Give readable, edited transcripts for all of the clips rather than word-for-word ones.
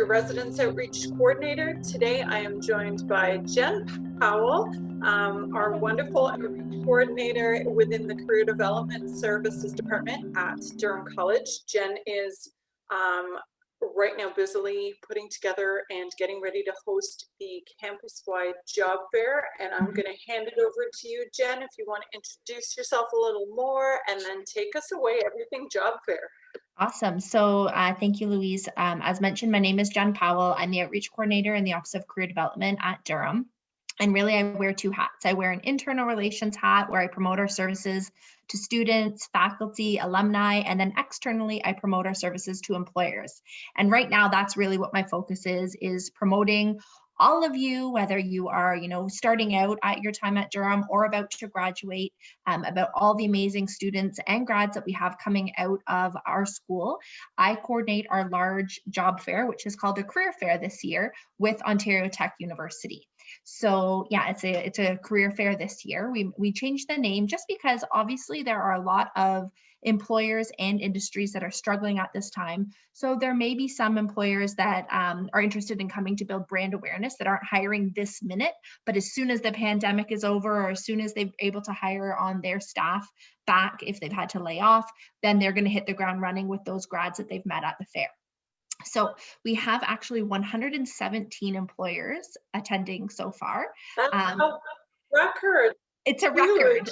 your Residence Outreach Coordinator. Today I am joined by Jen Powell, our wonderful outreach coordinator within the Career Development Services Department at Durham College. Jen is right now busily putting together and getting ready to host the campus-wide job fair, and I'm going to hand it over to you, Jen, if you want to introduce yourself a little more and then take us away, everything job fair. Awesome. So thank you, Louise. As mentioned, my name is Jen Powell. I'm the Outreach Coordinator in the Office of Career Development at Durham. And really, I wear two hats. I wear an internal relations hat where I promote our services to students, faculty, alumni, and then externally, I promote our services to employers. And right now, that's really what my focus is promoting all of you, whether you are, starting out at your time at Durham or about to graduate, about all the amazing students and grads that we have coming out of our school. I coordinate our large job fair, which is called a career fair this year with Ontario Tech University. So yeah, it's a career fair this year. We changed the name just because obviously there are a lot of employers and industries that are struggling at this time. So there may be some employers that are interested in coming to build brand awareness that aren't hiring this minute, but as soon as the pandemic is over or as soon as they're able to hire on their staff back, if they've had to lay off, then they're going to hit the ground running with those grads that they've met at the fair. So we have actually 117 employers attending so far. That's a record. It's a record.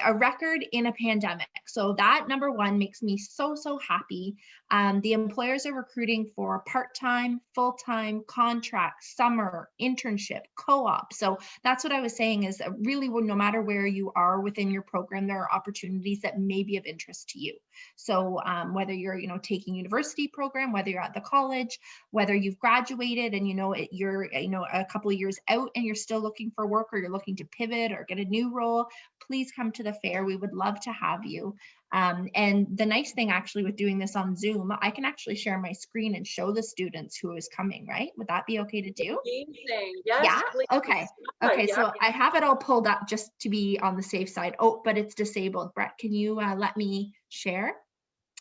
A record in a pandemic. So that, number one, makes me so happy. The employers are recruiting for part-time, full-time, contract, summer, internship, co-op. So that's what I was saying is really, no matter where you are within your program, there are opportunities that may be of interest to you. So whether you're, taking university program, whether you're at the college, whether you've graduated and you're a couple of years out and you're still looking for work, or you're looking to pivot or get a new role, please come to the fair. We would love to have you. And the nice thing actually with doing this on Zoom, I can actually share my screen and show the students who is coming, right? Would that be okay to do? Amazing. Yes, yeah. Please. Okay. Yeah. So I have it all pulled up just to be on the safe side. Oh, but it's disabled. Brett, can you let me share?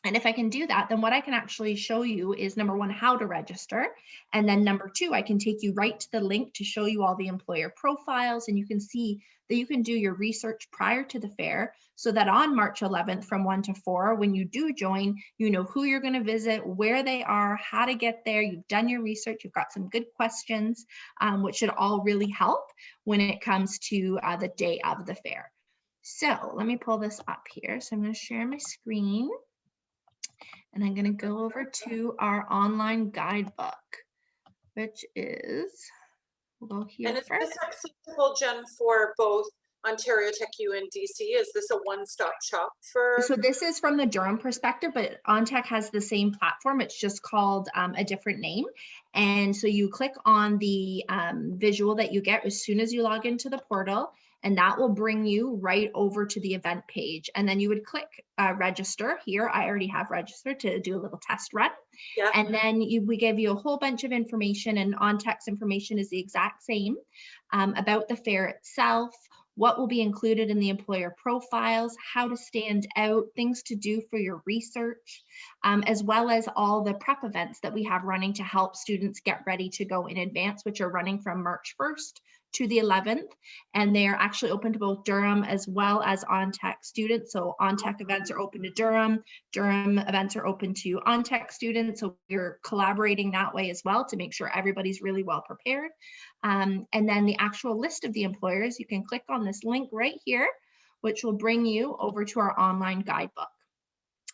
And if I can do that, then what I can actually show you is, number one, how to register. And then number two, I can take you right to the link to show you all the employer profiles. And you can see that you can do your research prior to the fair so that on March 11th from 1 to 4, when you do join, you know who you're going to visit, where they are, how to get there. You've done your research. You've got some good questions, which should all really help when it comes to the day of the fair. So let me pull this up here. So I'm going to share my screen. And I'm going to go over to our online guidebook, which is, we'll go here. And is this accessible, Jen, for both Ontario Tech U and DC? Is this a one-stop shop for? So this is from the Durham perspective, but OnTech has the same platform. It's just called a different name. And so you click on the visual that you get as soon as you log into the portal, and that will bring you right over to the event page. And then you would click register here. I already have registered to do a little test run. Yeah. And then we give you a whole bunch of information, and OnTech's information is the exact same about the fair itself, what will be included in the employer profiles, how to stand out, things to do for your research, as well as all the prep events that we have running to help students get ready to go in advance, which are running from March 1st to the 11th. And they are actually open to both Durham as well as OnTech students. So OnTech events are open to Durham. Durham events are open to OnTech students. So we're collaborating that way as well to make sure everybody's really well prepared. And then the actual list of the employers, you can click on this link right here, which will bring you over to our online guidebook.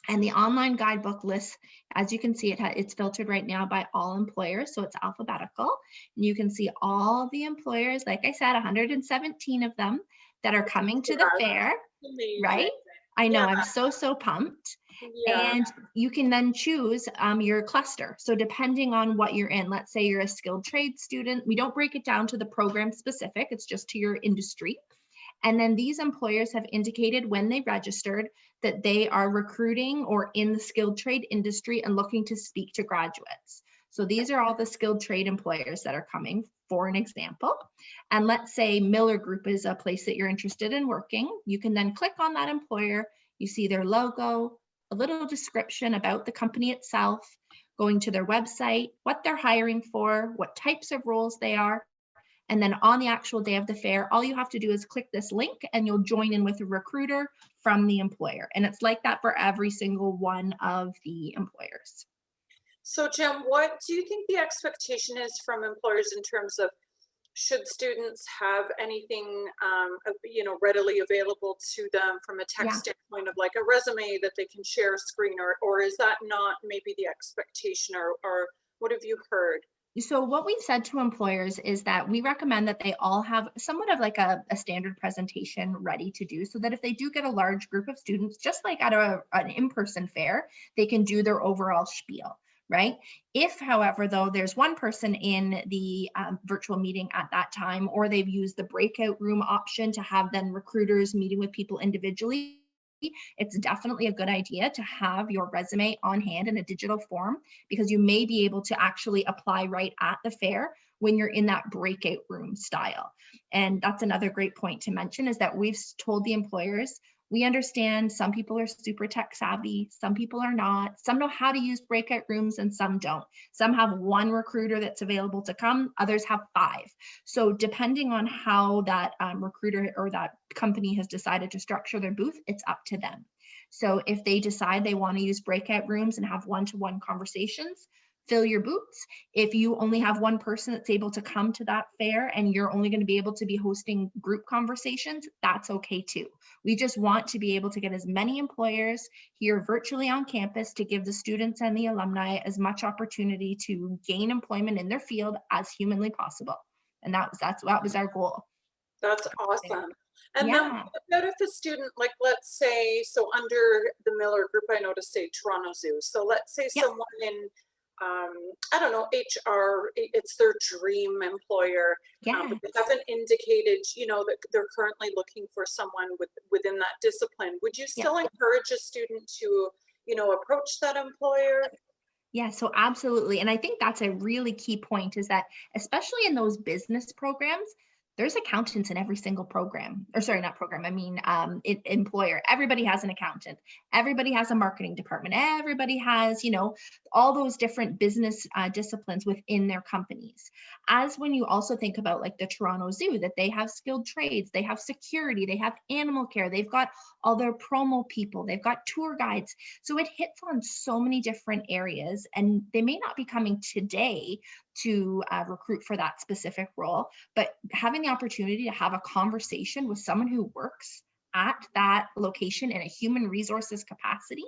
And the online guidebook list, as you can see, it's filtered right now by all employers, so it's alphabetical. And you can see all the employers, like I said, 117 of them that are coming to the fair, right? I know, yeah. I'm so pumped. Yeah. And you can then choose your cluster. So depending on what you're in, let's say you're a skilled trade student, we don't break it down to the program specific, it's just to your industry. And then these employers have indicated when they registered that they are recruiting or in the skilled trade industry and looking to speak to graduates. So these are all the skilled trade employers that are coming, for an example. And let's say Miller Group is a place that you're interested in working. You can then click on that employer. You see their logo, a little description about the company itself. going to their website, what they're hiring for, what types of roles they are. And then on the actual day of the fair, all you have to do is click this link and you'll join in with a recruiter from the employer. And it's like that for every single one of the employers. So Jen, what do you think the expectation is from employers in terms of should students have anything, readily available to them from a tech Yeah. standpoint of like a resume that they can share a screen, or is that not maybe the expectation, or what have you heard? So what we said to employers is that we recommend that they all have somewhat of like a standard presentation ready to do, so that if they do get a large group of students, just like at an in-person fair, they can do their overall spiel, right? If, however, though, there's one person in the virtual meeting at that time, or they've used the breakout room option to have then recruiters meeting with people individually, it's definitely a good idea to have your resume on hand in a digital form, because you may be able to actually apply right at the fair when you're in that breakout room style. And that's another great point to mention, is that we've told the employers, we understand some people are super tech savvy, some people are not, some know how to use breakout rooms and some don't. Some have one recruiter that's available to come, others have 5. So depending on how that recruiter or that company has decided to structure their booth, it's up to them. So if they decide they want to use breakout rooms and have one-to-one conversations, fill your booths. If you only have one person that's able to come to that fair and you're only going to be able to be hosting group conversations, that's okay too. We just want to be able to get as many employers here virtually on campus to give the students and the alumni as much opportunity to gain employment in their field as humanly possible. And that was our goal. That's awesome. And then Yeah. what about if a student, like let's say, so under the Miller Group, I know to say Toronto Zoo. So let's say Yeah. someone in, I don't know, HR, it's their dream employer, Yeah. but they haven't indicated, that they're currently looking for someone within that discipline. Would you Yeah. still encourage a student to, approach that employer? Yeah, so absolutely. And I think that's a really key point, is that especially in those business programs, there's accountants in every single program, or sorry, not program, I mean, employer. Everybody has an accountant. Everybody has a marketing department. Everybody has, all those different business disciplines within their companies. As when you also think about like the Toronto Zoo, that they have skilled trades, they have security, they have animal care, they've got all their promo people, they've got tour guides. So it hits on so many different areas, and they may not be coming today to recruit for that specific role, but having the opportunity to have a conversation with someone who works at that location in a human resources capacity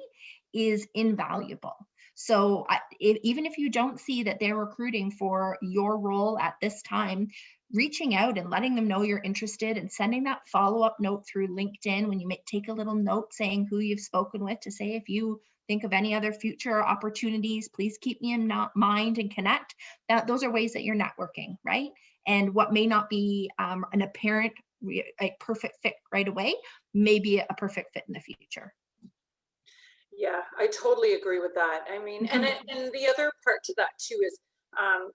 is invaluable. So even if you don't see that they're recruiting for your role at this time, reaching out and letting them know you're interested and sending that follow-up note through LinkedIn when you take a little note saying who you've spoken with, to say if you think of any other future opportunities, please keep me in mind and connect. Those are ways that you're networking, right? And what may not be an apparent perfect fit right away may be a perfect fit in the future. Yeah, I totally agree with that. I mean, and Mhm. and the other part to that too is,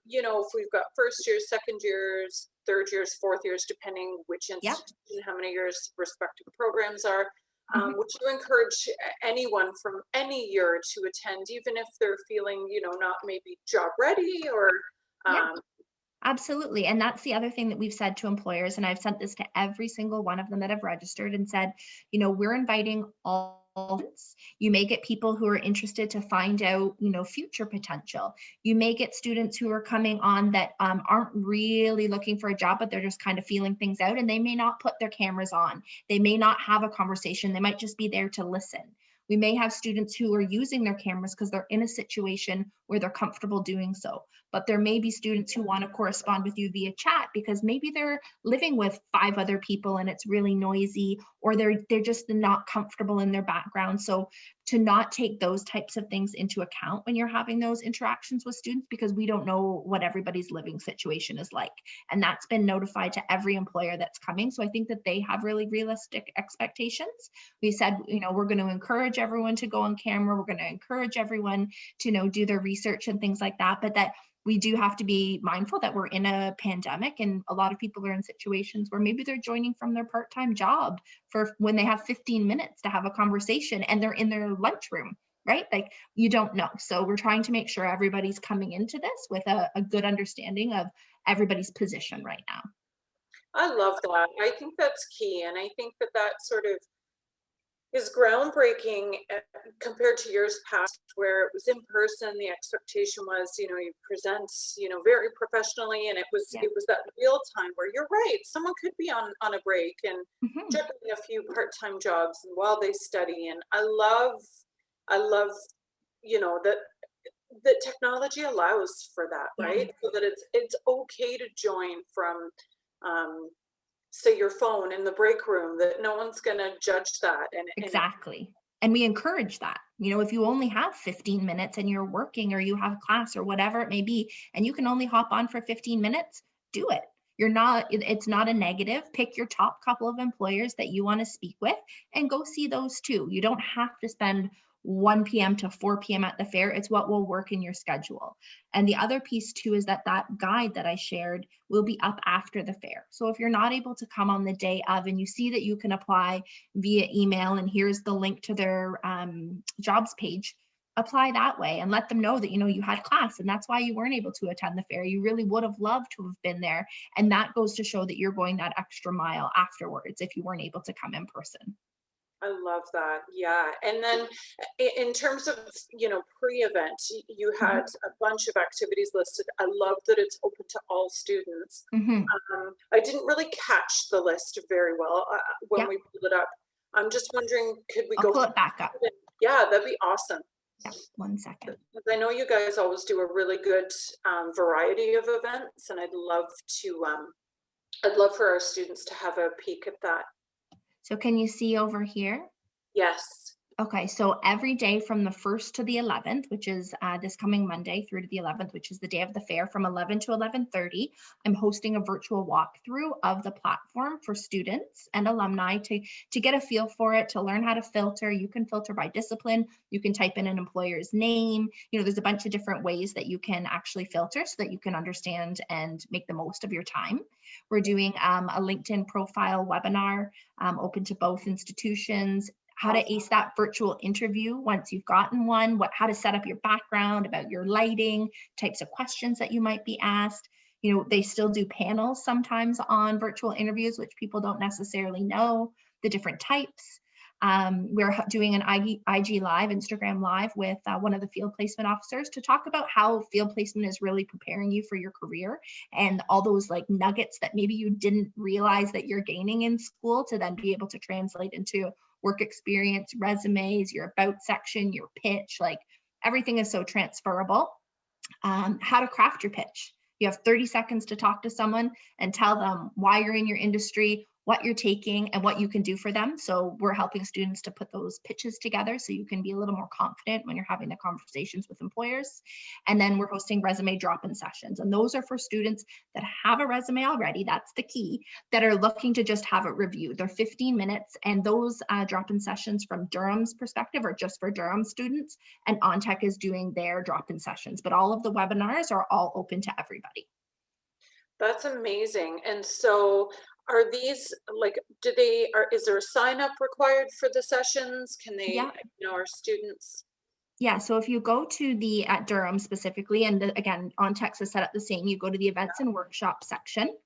if we've got first years, second years, third years, fourth years, depending which Yep. institution, how many years respective programs are, Mhm. would you encourage anyone from any year to attend, even if they're feeling, not maybe job ready, or, Yeah. um, Absolutely. And that's the other thing that we've said to employers. And I've sent this to every single one of them that have registered and said, we're inviting all. You may get people who are interested to find out, future potential. You may get students who are coming on that aren't really looking for a job, but they're just kind of feeling things out, and they may not put their cameras on. They may not have a conversation. They might just be there to listen. We may have students who are using their cameras because they're in a situation where they're comfortable doing so. But there may be students who want to correspond with you via chat because maybe they're living with 5 other people and it's really noisy, or they're just not comfortable in their background. So to not take those types of things into account when you're having those interactions with students, because we don't know what everybody's living situation is like. And that's been notified to every employer that's coming. So I think that they have really realistic expectations. We said, we're going to encourage everyone to go on camera. We're going to encourage everyone to, do their research and things like that. But that we do have to be mindful that we're in a pandemic, and a lot of people are in situations where maybe they're joining from their part-time job for when they have 15 minutes to have a conversation and they're in their lunchroom, right? Like you don't know. So we're trying to make sure everybody's coming into this with a good understanding of everybody's position right now. I love that. I think that's key. And I think that that sort of is groundbreaking compared to years past where it was in person. The expectation was, you present, very professionally, and it was Yeah. it was that real time where you're right. Someone could be on a break and Mhm. juggling a few part-time jobs while they study. And I love, that technology allows for that, Yeah. right? So that it's okay to join from say your phone in the break room, that no one's going to judge that. And Exactly. And we encourage that. If you only have 15 minutes and you're working or you have class or whatever it may be, and you can only hop on for 15 minutes, do it. It's not a negative. Pick your top couple of employers that you want to speak with and go see those too. You don't have to spend 1 p.m. to 4 p.m. at the fair. It's what will work in your schedule. And the other piece too is that guide that I shared will be up after the fair. So if you're not able to come on the day of and you see that you can apply via email and here's the link to their jobs page, apply that way and let them know that you had class and that's why you weren't able to attend the fair. You really would have loved to have been there, and that goes to show that you're going that extra mile afterwards if you weren't able to come in person. I love that. Yeah. And then in terms of, pre-event, you had Mhm. a bunch of activities listed. I love that it's open to all students. Mhm. I didn't really catch the list very well when Yeah, we pulled it up. I'm just wondering, could we I'll go pull through it back up. it? Yeah, that'd be awesome. Yeah, 1 second. 'Cause I know you guys always do a really good variety of events, and I'd love for our students to have a peek at that. So can you see over here? Yes. Okay, so every day from the 1st to the 11th, which is this coming Monday through to the 11th, which is the day of the fair, from 11 to 11:30, I'm hosting a virtual walkthrough of the platform for students and alumni to get a feel for it, to learn how to filter. You can filter by discipline. You can type in an employer's name. There's a bunch of different ways that you can actually filter so that you can understand and make the most of your time. We're doing a LinkedIn profile webinar open to both institutions, how to ace that virtual interview once you've gotten one, how to set up your background, about your lighting, types of questions that you might be asked. They still do panels sometimes on virtual interviews, which people don't necessarily know the different types. We're doing an IG Live, Instagram Live with one of the field placement officers to talk about how field placement is really preparing you for your career and all those like nuggets that maybe you didn't realize that you're gaining in school to then be able to translate into work experience, resumes, your about section, your pitch, like everything is so transferable. How to craft your pitch. You have 30 seconds to talk to someone and tell them why you're in your industry, what you're taking, and what you can do for them. So we're helping students to put those pitches together so you can be a little more confident when you're having the conversations with employers. And then we're hosting resume drop-in sessions. And those are for students that have a resume already, that's the key, that are looking to just have it reviewed. They're 15 minutes, and those drop-in sessions from Durham's perspective are just for Durham students, and OnTech is doing their drop-in sessions, but all of the webinars are all open to everybody. That's amazing. And so are these like, is there a sign up required for the sessions? Can they, Yeah. our students? Yeah, so if you go to at Durham specifically, and again, OnTech is set up the same, you go to the events and workshops section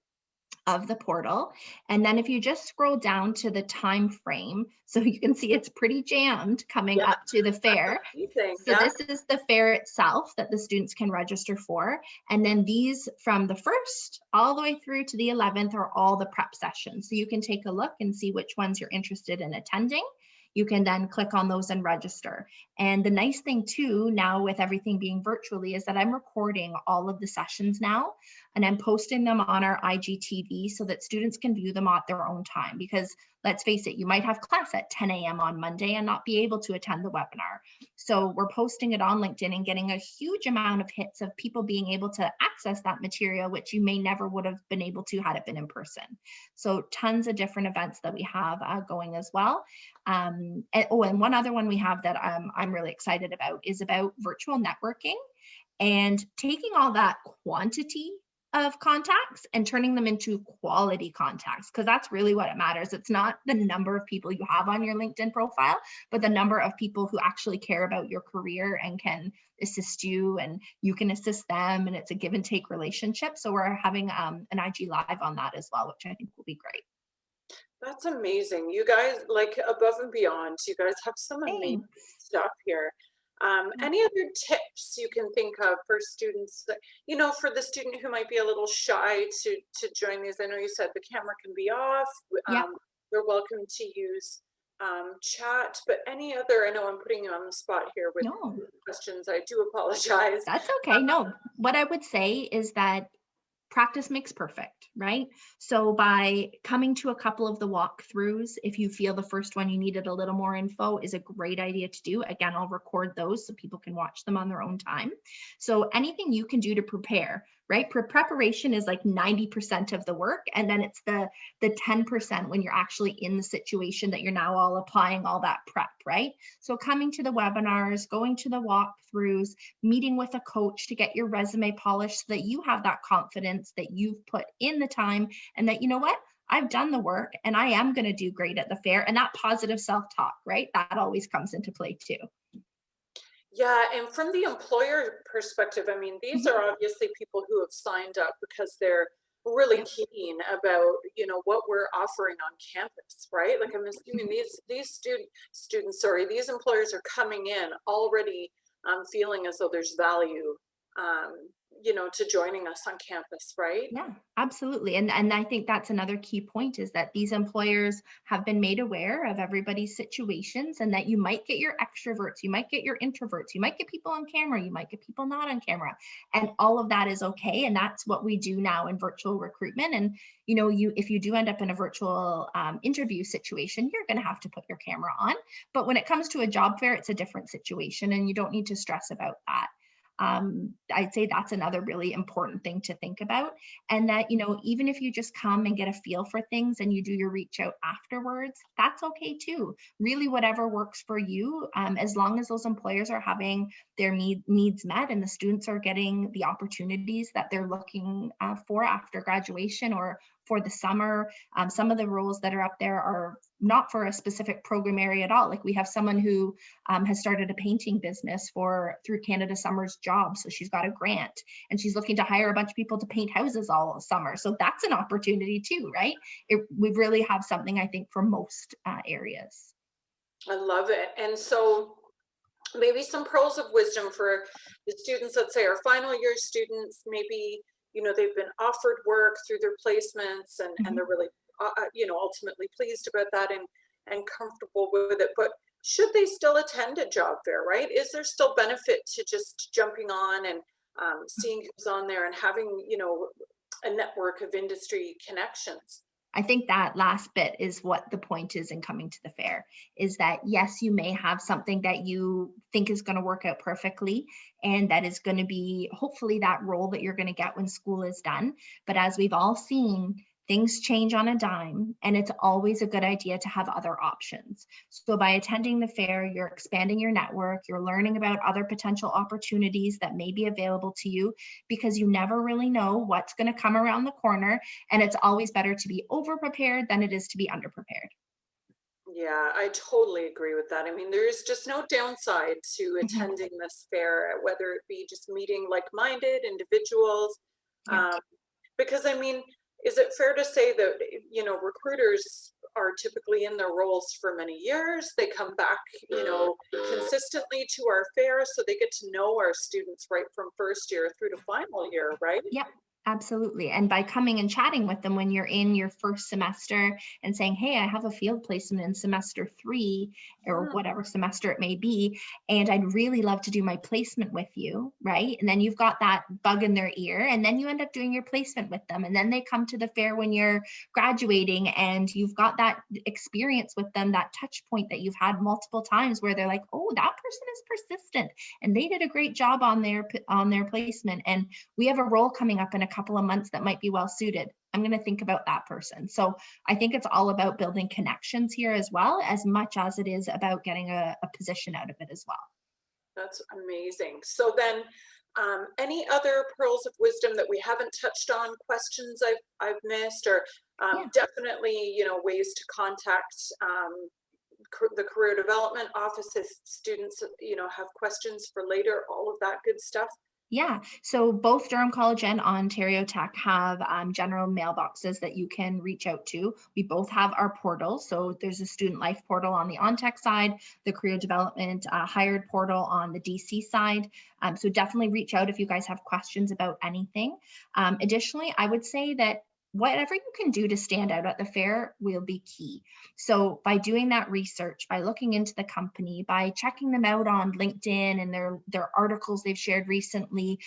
of the portal. And then if you just scroll down to the time frame, so you can see it's pretty jammed coming up to the fair. So Yeah. this is the fair itself that the students can register for. And then these from the 1st all the way through to the 11th are all the prep sessions. So you can take a look and see which ones you're interested in attending. You can then click on those and register. And the nice thing too, now with everything being virtually, is that I'm recording all of the sessions now and I'm posting them on our IGTV so that students can view them at their own time. Because let's face it, you might have class at 10 a.m. on Monday and not be able to attend the webinar. So we're posting it on LinkedIn and getting a huge amount of hits of people being able to access that material, which you may never would have been able to had it been in person. So tons of different events that we have going as well. And one other one we have that I'm really excited about is about virtual networking and taking all that quantity of contacts and turning them into quality contacts, because that's really what it matters. It's not the number of people you have on your LinkedIn profile, but the number of people who actually care about your career and can assist you, and you can assist them, and it's a give and take relationship. So we're having an IG live on that as well, which I think will be great. That's amazing. You guys, like, above and beyond, you guys have some amazing Thanks. stuff here. Any other tips you can think of for students that, for the student who might be a little shy to join these? I know you said the camera can be off. Yep. They're welcome to use chat, but any other, I know I'm putting you on the spot here with No, questions. I do apologize. that's okay. No, what I would say is that practice makes perfect, right? So by coming to a couple of the walkthroughs, if you feel the first one you needed a little more info, is a great idea to do. Again, I'll record those so people can watch them on their own time. So anything you can do to prepare, right? Preparation is like 90% of the work. And then it's the 10% when you're actually in the situation that you're now all applying all that prep, right? So coming to the webinars, going to the walkthroughs, meeting with a coach to get your resume polished so that you have that confidence that you've put in the time, and that, you know what, I've done the work and I am going to do great at the fair. And that positive self-talk, right? That always comes into play too. Yeah, and from the employer perspective, I mean, these Mhm. are obviously people who have signed up because they're really Yep. keen about, what we're offering on campus, right? Like, I'm assuming these students, sorry, these employers are coming in already feeling as though there's value, to joining us on campus, right? Yeah, absolutely. And I think that's another key point, is that these employers have been made aware of everybody's situations, and that you might get your extroverts, you might get your introverts, you might get people on camera, you might get people not on camera. And all of that is okay. And that's what we do now in virtual recruitment. And if you do end up in a virtual interview situation, you're going to have to put your camera on. But when it comes to a job fair, it's a different situation, and you don't need to stress about that. I'd say that's another really important thing to think about. And that, even if you just come and get a feel for things and you do your reach out afterwards, that's okay too. Really, whatever works for you, as long as those employers are having their needs met and the students are getting the opportunities that they're looking for after graduation or for the summer. Some of the roles that are up there are not for a specific program area at all. Like, we have someone who has started a painting business through Canada Summer's job. So she's got a grant and she's looking to hire a bunch of people to paint houses all summer. So that's an opportunity too, right? We really have something, I think, for most areas. I love it. And so maybe some pearls of wisdom for the students, let's say our final year students, maybe, they've been offered work through their placements, and they're really, ultimately pleased about that, and comfortable with it. But should they still attend a job fair, right? Is there still benefit to just jumping on and seeing who's on there and having, a network of industry connections? I think that last bit is what the point is in coming to the fair, is that yes, you may have something that you think is going to work out perfectly, and that is going to be hopefully that role that you're going to get when school is done. But as we've all seen, things change on a dime, and it's always a good idea to have other options. So by attending the fair, you're expanding your network, you're learning about other potential opportunities that may be available to you, because you never really know what's going to come around the corner. And it's always better to be over prepared than it is to be underprepared. Yeah, I totally agree with that. I mean, there is just no downside to Mhm. attending this fair, whether it be just meeting like-minded individuals. Yeah. Um, because I mean, is it fair to say that, recruiters are typically in their roles for many years? They come back, consistently to our fair, so they get to know our students right from first year through to final year, right? Yep, absolutely. And by coming and chatting with them when you're in your first semester and saying, hey, I have a field placement in semester 3 or Mm. whatever semester it may be, and I'd really love to do my placement with you, right? And then you've got that bug in their ear, and then you end up doing your placement with them. And then they come to the fair when you're graduating, and you've got that experience with them, that touch point that you've had multiple times where they're like, oh, that person is persistent and they did a great job on their placement. And we have a role coming up in a couple of months that might be well suited. I'm going to think about that person. So I think it's all about building connections here as well, as much as it is about getting a position out of it as well. That's amazing. So then, Any other pearls of wisdom that we haven't touched on, questions I've missed, or Yeah. definitely, ways to contact the career development office if students, have questions for later, all of that good stuff? Yeah, so both Durham College and Ontario Tech have general mailboxes that you can reach out to. We both have our portals. So there's a student life portal on the OnTech side, the career development hired portal on the DC side. So definitely reach out if you guys have questions about anything. Additionally, I would say that whatever you can do to stand out at the fair will be key. So by doing that research, by looking into the company, by checking them out on LinkedIn and their articles they've shared recently,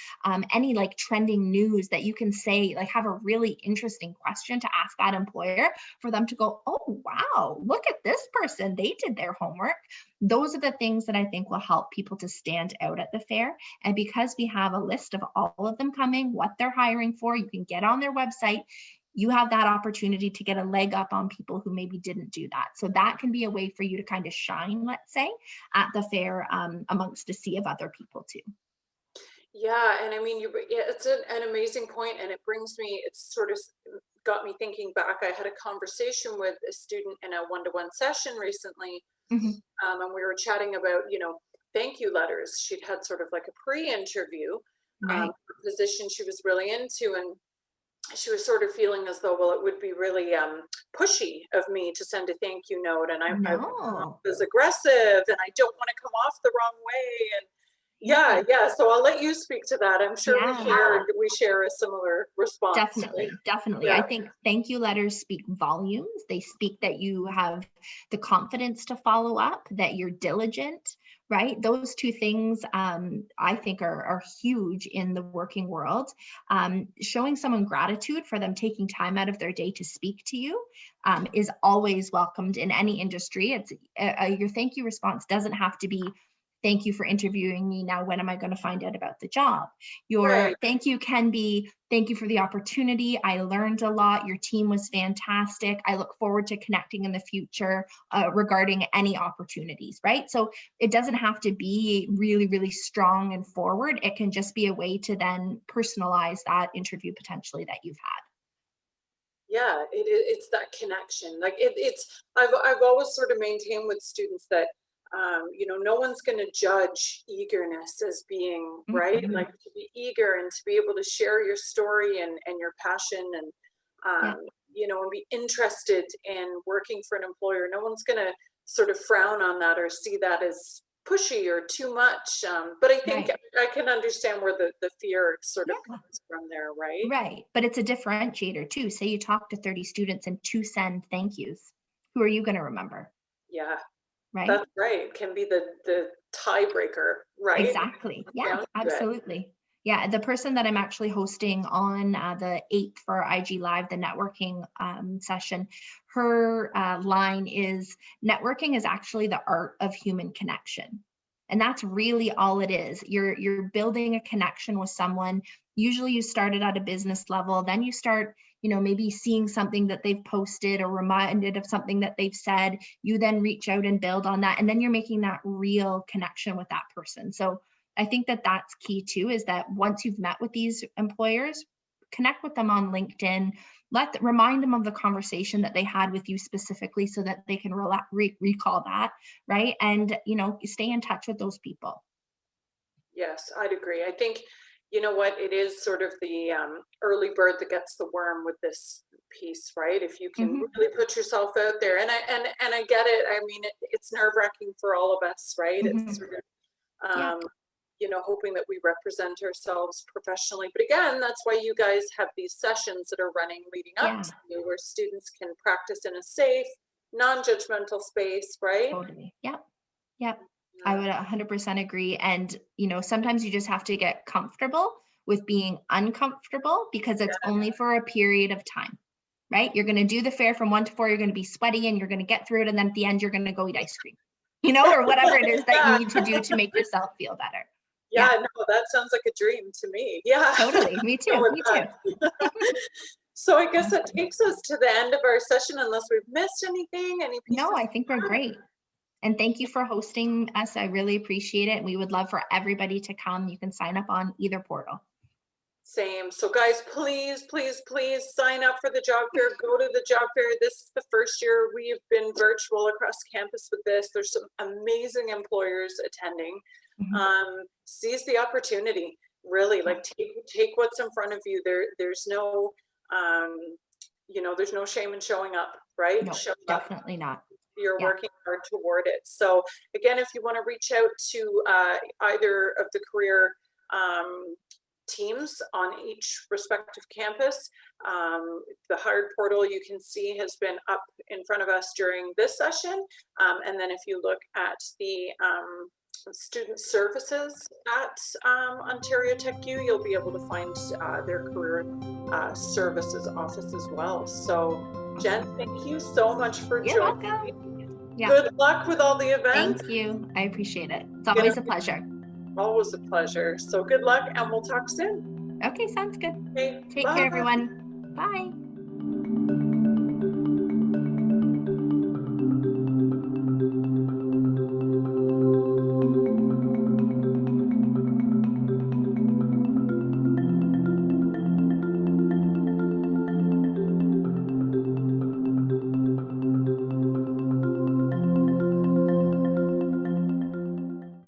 any like trending news that you can say, like have a really interesting question to ask that employer for them to go, oh, wow, look at this person. They did their homework. Those are the things that I think will help people to stand out at the fair. And because we have a list of all of them coming, what they're hiring for, you can get on their website. You have that opportunity to get a leg up on people who maybe didn't do that. So that can be a way for you to kind of shine, let's say, at the fair amongst a sea of other people too. Yeah, and I mean, it's an amazing point, and it's sort of got me thinking back. I had a conversation with a student in a one-to-one session recently, Mhm. and we were chatting about, thank you letters. She'd had sort of like a pre-interview Right. position she was really into, and she was sort of feeling as though, well, it would be really pushy of me to send a thank you note, and I No. was aggressive, and I don't want to come off the wrong way, and Yeah. yeah. So I'll let you speak to that. I'm sure Yeah. we share a similar response. Definitely, definitely. I Yeah, think thank you letters speak volumes. They speak that you have the confidence to follow up, that you're diligent, right? Those two things I think are huge in the working world. Showing someone gratitude for them taking time out of their day to speak to you is always welcomed in any industry. It's your thank you response doesn't have to be, thank you for interviewing me. Now, when am I going to find out about the job? Your right. thank you can be, thank you for the opportunity. I learned a lot. Your team was fantastic. I look forward to connecting in the future regarding any opportunities, right? So it doesn't have to be really, really strong and forward. It can just be a way to then personalize that interview potentially that you've had. Yeah, it's that connection. Like I've always sort of maintained with students that no one's going to judge eagerness as being right. Mhm. Like to be eager and to be able to share your story and your passion and Yeah, and be interested in working for an employer. No one's going to sort of frown on that or see that as pushy or too much. But I think right. I can understand where the fear sort of Yeah. comes from there, right? Right. But it's a differentiator too. Say you talk to 30 students and two send thank yous. Who are you going to remember? Yeah. Right? That's right. Can be the tiebreaker, right? When it Exactly. comes Yeah, down to it. absolutely. Yeah, the person that I'm actually hosting on the 8th for IG Live, the networking session, her line is networking is actually the art of human connection. And that's really all it is. You're building a connection with someone. Usually you started at a business level, then you start, maybe seeing something that they've posted or reminded of something that they've said. You then reach out and build on that, and then you're making that real connection with that person. So I think that that's key too, is that once you've met with these employers, connect with them on LinkedIn, remind them of the conversation that they had with you specifically so that they can recall that, right? And, stay in touch with those people. Yes, I'd agree. I think, you know what, it is sort of the early bird that gets the worm with this piece, right? If you can Mhm. really put yourself out there, and I get it. I mean, it's nerve-wracking for all of us, right? It's Mhm. sort of Yeah. hoping that we represent ourselves professionally. But again, that's why you guys have these sessions that are running leading up Yeah, to where students can practice in a safe, non-judgmental space, right? totally. Yep. Yep. I Yeah. would 100% agree. And, sometimes you just have to get comfortable with being uncomfortable because it's only for a period of time, right? You're going to do the fair from 1 to 4. You're going to be sweaty and you're going to get through it. And then at the end, you're going to go eat ice cream, or whatever it is that you Yeah. need to do to make yourself feel better. Yeah, Yeah, no, that sounds like a dream to me. Yeah. totally. Me Go too. with Me too. that. So I guess that Awesome. takes us to the end of our session unless we've missed anything, any No, pieces. I think we're great. And thank you for hosting us. I really appreciate it. We would love for everybody to come. You can sign up on either portal. Same. So guys, please, please, please sign up for the job fair. Go to the job fair. This is the first year we've been virtual across campus with this. There's some amazing employers attending. Seize the opportunity. Really, like take what's in front of you. There's no, you know, there's no shame in showing up, right? No, definitely not. You're working hard toward it. So again, if you want to reach out to either of the career teams on each respective campus, the hired portal you can see has been up in front of us during this session. And then if you look at the student services at Ontario Tech U, you'll be able to find their career services office as well. So Jen, thank you so much for joining me. Yeah. Good luck with all the events. Thank you. I appreciate it. It's always a pleasure. Always a pleasure. So good luck and we'll talk soon. Okay, sounds good. Okay, Take care, everyone. Bye.